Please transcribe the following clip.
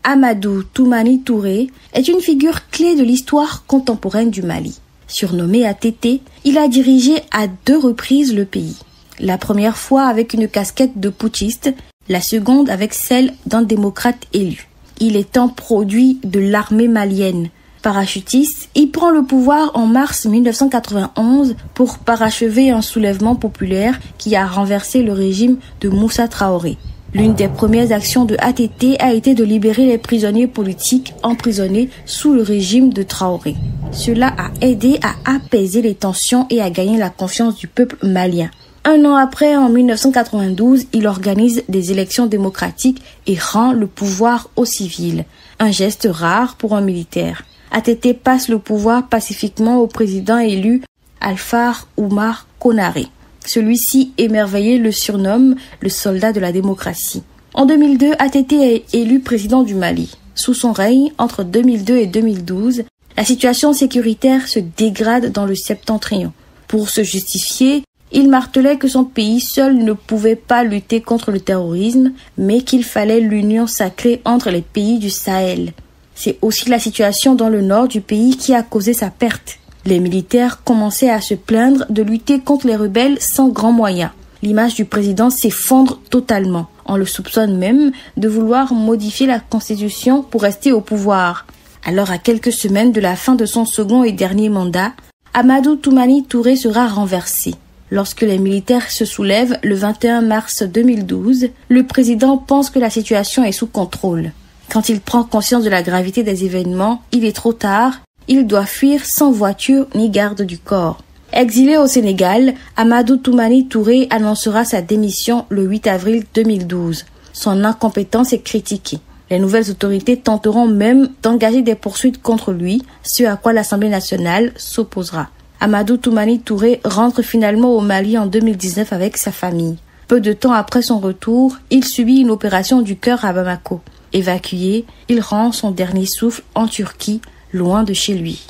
Amadou Toumani Touré est une figure clé de l'histoire contemporaine du Mali. Surnommé ATT, il a dirigé à 2 reprises le pays. La première fois avec une casquette de putschiste, la seconde avec celle d'un démocrate élu. Il est un produit de l'armée malienne. Parachutiste, il prend le pouvoir en mars 1991 pour parachever un soulèvement populaire qui a renversé le régime de Moussa Traoré. L'une des premières actions de ATT a été de libérer les prisonniers politiques emprisonnés sous le régime de Traoré. Cela a aidé à apaiser les tensions et à gagner la confiance du peuple malien. 1 an après, en 1992, il organise des élections démocratiques et rend le pouvoir aux civils. Un geste rare pour un militaire. ATT passe le pouvoir pacifiquement au président élu Alpha Oumar Konaré. Celui-ci, émerveillé, le surnomme le soldat de la démocratie. En 2002, ATT est élu président du Mali. Sous son règne, entre 2002 et 2012, la situation sécuritaire se dégrade dans le septentrion. Pour se justifier, il martelait que son pays seul ne pouvait pas lutter contre le terrorisme, mais qu'il fallait l'union sacrée entre les pays du Sahel. C'est aussi la situation dans le nord du pays qui a causé sa perte. Les militaires commençaient à se plaindre de lutter contre les rebelles sans grands moyens. L'image du président s'effondre totalement. On le soupçonne même de vouloir modifier la constitution pour rester au pouvoir. Alors, à quelques semaines de la fin de son second et dernier mandat, Amadou Toumani Touré sera renversé. Lorsque les militaires se soulèvent le 21 mars 2012, le président pense que la situation est sous contrôle. Quand il prend conscience de la gravité des événements, il est trop tard. Il doit fuir sans voiture ni garde du corps. Exilé au Sénégal, Amadou Toumani Touré annoncera sa démission le 8 avril 2012. Son incompétence est critiquée. Les nouvelles autorités tenteront même d'engager des poursuites contre lui, ce à quoi l'Assemblée nationale s'opposera. Amadou Toumani Touré rentre finalement au Mali en 2019 avec sa famille. Peu de temps après son retour, il subit une opération du cœur à Bamako. Évacué, il rend son dernier souffle en Turquie, loin de chez lui.